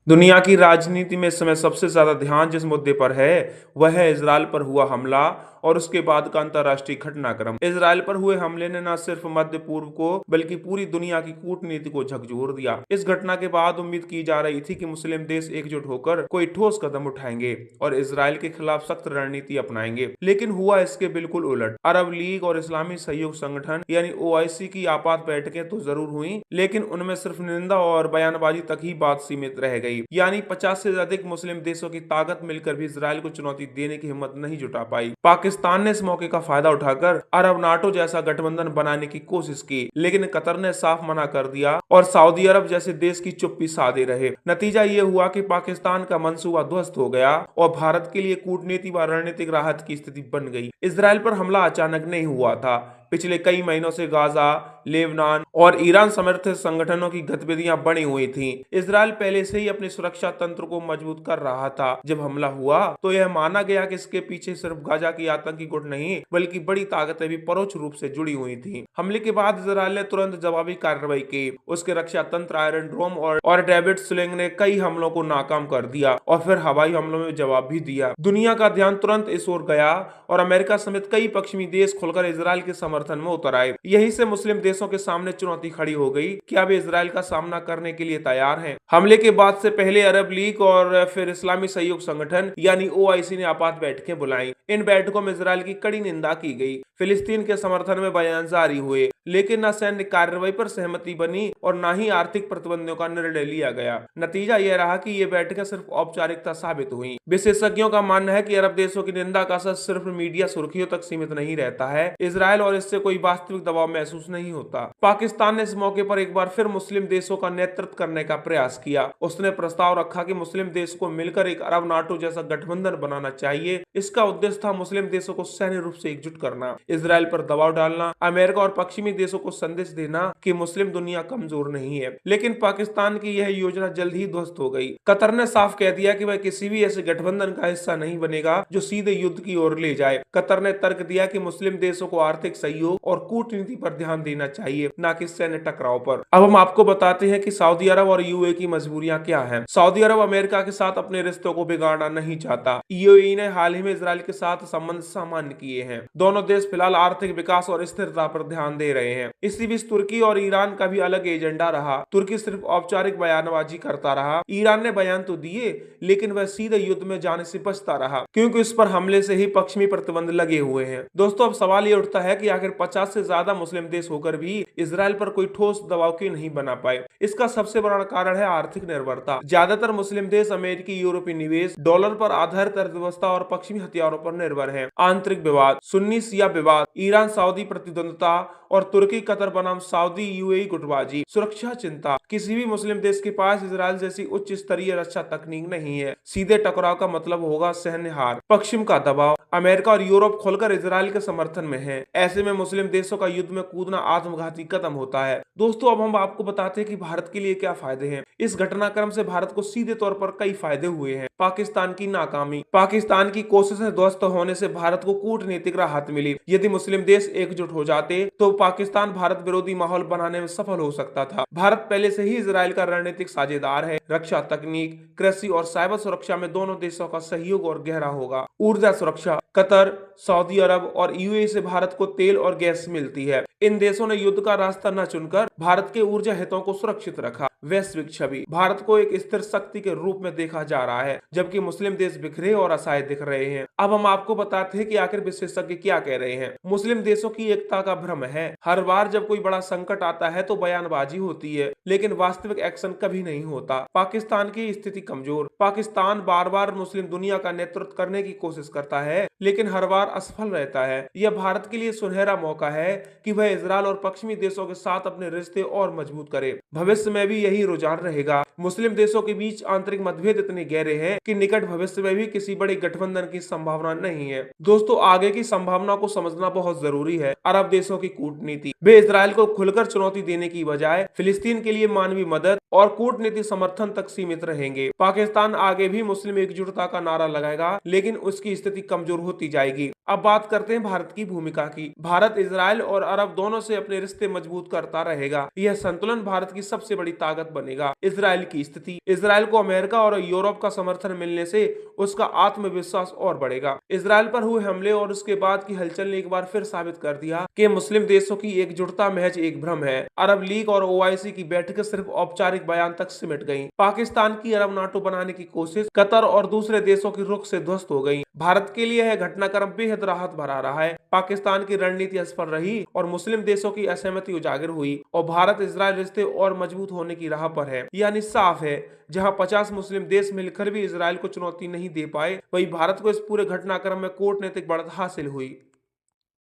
दुनिया की राजनीति में इस समय सबसे ज्यादा ध्यान जिस मुद्दे पर है वह है इजराइल पर हुआ हमला और उसके बाद का अंतर्राष्ट्रीय घटनाक्रम। इजराइल पर हुए हमले ने न सिर्फ मध्य पूर्व को बल्कि पूरी दुनिया की कूटनीति को झकझोर दिया। इस घटना के बाद उम्मीद की जा रही थी कि मुस्लिम देश एकजुट होकर कोई ठोस कदम उठाएंगे और इजराइल के खिलाफ सख्त रणनीति अपनाएंगे, लेकिन हुआ इसके बिल्कुल उलट। अरब लीग और इस्लामी सहयोग संगठन यानी ओआईसी की आपात बैठकें तो जरूर हुई, लेकिन उनमें सिर्फ निंदा और बयानबाजी तक ही बात सीमित रह गई। यानी 50 से अधिक मुस्लिम देशों की ताकत मिलकर भी इजराइल को चुनौती देने की हिम्मत नहीं जुटा पाई। पाकिस्तान ने इस मौके का फायदा उठाकर अरब नाटो जैसा गठबंधन बनाने की कोशिश की, लेकिन कतर ने साफ मना कर दिया और सऊदी अरब जैसे देश की चुप्पी साधे रहे। नतीजा ये हुआ कि पाकिस्तान का मंसूबा ध्वस्त हो गया और भारत के लिए कूटनीति व रणनीतिक राहत की स्थिति बन गई। इजराइल पर हमला अचानक नहीं हुआ था। पिछले कई महीनों से गाजा, लेबनान और ईरान समर्थित संगठनों की गतिविधियां बढ़ी हुई थीं। इजराइल पहले से ही अपने सुरक्षा तंत्र को मजबूत कर रहा था। जब हमला हुआ तो यह माना गया कि इसके पीछे सिर्फ गाजा की आतंकी गुट नहीं बल्कि बड़ी ताकतें भी परोक्ष रूप से जुड़ी हुई थीं। हमले के बाद इजराइल ने तुरंत जवाबी कार्रवाई की। उसके रक्षा तंत्र आयरन डोम और डेविड स्लिंग ने कई हमलों को नाकाम कर दिया और फिर हवाई हमलों में जवाब भी दिया। दुनिया का ध्यान तुरंत इस ओर गया और अमेरिका समेत कई पश्चिमी देश खुलकर इजराइल के समर्थन में उतर आए। यही से मुस्लिम देशों के सामने चुनौती खड़ी हो गई कि अब इजराइल का सामना करने के लिए तैयार हैं। हमले के बाद से पहले अरब लीग और फिर इस्लामी सहयोग संगठन यानी ओआईसी ने आपात बैठकें बुलाई। इन बैठकों में इजराइल की कड़ी निंदा की गई, फिलिस्तीन के समर्थन में बयान जारी हुए, लेकिन न सैन्य कार्रवाई पर सहमति बनी और न ही आर्थिक प्रतिबंधों का निर्णय लिया गया। नतीजा यह रहा कि ये बैठकें सिर्फ औपचारिकता साबित हुई। विशेषज्ञों का मानना है कि अरब देशों की निंदा का असर सिर्फ मीडिया सुर्खियों तक सीमित नहीं रहता है। इजराइल और इससे कोई वास्तविक दबाव महसूस नहीं होता। पाकिस्तान ने इस मौके पर एक बार फिर मुस्लिम देशों का नेतृत्व करने का प्रयास किया। उसने प्रस्ताव रखा कि मुस्लिम देश को मिलकर एक अरब नाटो जैसा गठबंधन बनाना चाहिए। इसका उद्देश्य था मुस्लिम देशों को सैन्य रूप से एकजुट करना, इजराइल पर दबाव डालना, अमेरिका और पश्चिमी देशों को संदेश देना कि मुस्लिम दुनिया कमजोर नहीं है। लेकिन पाकिस्तान की यह योजना जल्द ही ध्वस्त हो गई। कतर ने साफ कह दिया कि वह किसी भी ऐसे गठबंधन का हिस्सा नहीं बनेगा जो सीधे युद्ध की ओर ले जाए। कतर ने तर्क दिया कि मुस्लिम देशों को आर्थिक सहयोग और कूटनीति पर ध्यान देना चाहिए, न कि सैन्य टकराव पर। अब हम आपको बताते हैं कि सऊदी अरब और यूएई की मजबूरियां क्या हैं। सऊदी अरब अमेरिका के साथ अपने रिश्तों को बिगाड़ना नहीं चाहता। यूएई ने हाल ही में इजराइल के साथ संबंध सामान्य किए हैं। दोनों देश फिलहाल आर्थिक विकास और स्थिरता पर ध्यान दे रहे हैं। इसी बीच तुर्की और ईरान का भी अलग एजेंडा रहा। तुर्की सिर्फ औपचारिक बयानबाजी करता रहा। ईरान ने बयान तो दिए, लेकिन वह सीधे युद्ध में जाने से बचता रहा, क्योंकि इस पर हमले से ही पश्चिमी प्रतिबंध लगे हुए हैं। दोस्तों, अब सवाल ये उठता है कि आखिर 50 से ज्यादा मुस्लिम देश होकर भी इजराइल पर कोई ठोस दबाव क्यों नहीं बना पाए। इसका सबसे बड़ा कारण है आर्थिक निर्भरता। ज्यादातर मुस्लिम देश अमेरिकी, यूरोपीय निवेश, डॉलर पर आधारित अर्थव्यवस्था और पश्चिमी हथियारों पर निर्भर है। आंतरिक विवाद, सुन्नी शिया विवाद, ईरान सऊदी प्रतिद्वंदता और तुर्की कतर बनाम सऊदी यूएई गुटबाजी, सुरक्षा चिंता। किसी भी मुस्लिम देश के पास इजराइल जैसी उच्च स्तरीय रक्षा तकनीक नहीं है। सीधे टकराव का मतलब होगा सैन्य हार। पश्चिम का दबाव, अमेरिका और यूरोप खुलकर इजराइल के समर्थन में है। ऐसे में मुस्लिम देशों का युद्ध में कूदना आत्मघाती कदम होता है। दोस्तों, अब हम आपको बताते हैं कि भारत के लिए क्या फायदे हैं। इस घटनाक्रम से भारत को सीधे तौर पर कई फायदे हुए हैं। पाकिस्तान की नाकामी, पाकिस्तान की कोशिशें ध्वस्त होने से भारत को कूटनीतिक राहत मिली। यदि मुस्लिम देश एकजुट हो जाते तो पाकिस्तान भारत विरोधी माहौल बनाने में सफल हो सकता था। भारत पहले से ही इजराइल का रणनीतिक साझेदार है। रक्षा तकनीक, कृषि और साइबर सुरक्षा में दोनों देशों का सहयोग और गहरा होगा। ऊर्जा सुरक्षा, कतर, सऊदी अरब और यूएई से भारत को तेल और गैस मिलती है। इन देशों ने युद्ध का रास्ता न चुनकर भारत के ऊर्जा हितों को सुरक्षित रखा। वैश्विक छवि, भारत को एक स्थिर शक्ति के रूप में देखा जा रहा है, जबकि मुस्लिम देश बिखरे और असहाय दिख रहे हैं। अब हम आपको बताते हैं कि आखिर विशेषज्ञ क्या कह रहे हैं। मुस्लिम देशों की एकता का भ्रम है। हर बार जब कोई बड़ा संकट आता है तो बयानबाजी होती है, लेकिन वास्तविक एक्शन कभी नहीं होता। पाकिस्तान की स्थिति कमजोर, पाकिस्तान बार बार मुस्लिम दुनिया का नेतृत्व करने की कोशिश करता है, लेकिन हर बार असफल रहता है। यह भारत के लिए सुनहरा मौका है कि वह इजराइल और पश्चिमी देशों के साथ अपने रिश्ते और मजबूत करे। भविष्य में भी यही रुझान रहेगा। मुस्लिम देशों के बीच आंतरिक मतभेद इतने गहरे हैं कि निकट भविष्य में भी किसी बड़े गठबंधन की संभावना नहीं है। दोस्तों, आगे की संभावना को समझना बहुत जरूरी है। अरब देशों की कूटनीति, वे इजराइल को खुलकर चुनौती देने की बजाय फिलिस्तीन के लिए मानवीय मदद और कूटनीति समर्थन तक सीमित रहेंगे। पाकिस्तान आगे भी मुस्लिम एकजुटता का नारा लगाएगा, लेकिन उसकी स्थिति कमजोर होती जाएगी। अब बात करते हैं भारत की भूमिका की। भारत इजराइल और अरब दोनों से अपने रिश्ते मजबूत करता रहेगा। यह संतुलन भारत की सबसे बड़ी ताकत बनेगा। इजराइल की स्थिति, इजराइल को अमेरिका और यूरोप का समर्थन मिलने से उसका आत्मविश्वास और बढ़ेगा। इजराइल पर हुए हमले और उसके बाद की हलचल ने एक बार फिर साबित कर दिया कि मुस्लिम देशों की एकजुटता महज एक भ्रम है। अरब लीग और ओआईसी की बैठकें सिर्फ औपचारिक बयान तक सिमट गईं। पाकिस्तान की अरब नाटो बनाने की कोशिश कतर और दूसरे देशों की रुख से ध्वस्त हो गई। भारत के लिए यह घटनाक्रम बेहद राहत भरा रहा है। पाकिस्तान की रणनीति असफल रही और मुस्लिम देशों की असहमति उजागर हुई और भारत इजराइल रिश्ते और मजबूत होने की राह पर है। यानी साफ है, जहां 50 मुस्लिम देश मिलकर भी इजराइल को चुनौती नहीं दे पाए, वहीं भारत को इस पूरे घटनाक्रम में कूटनीतिक बढ़त हासिल हुई।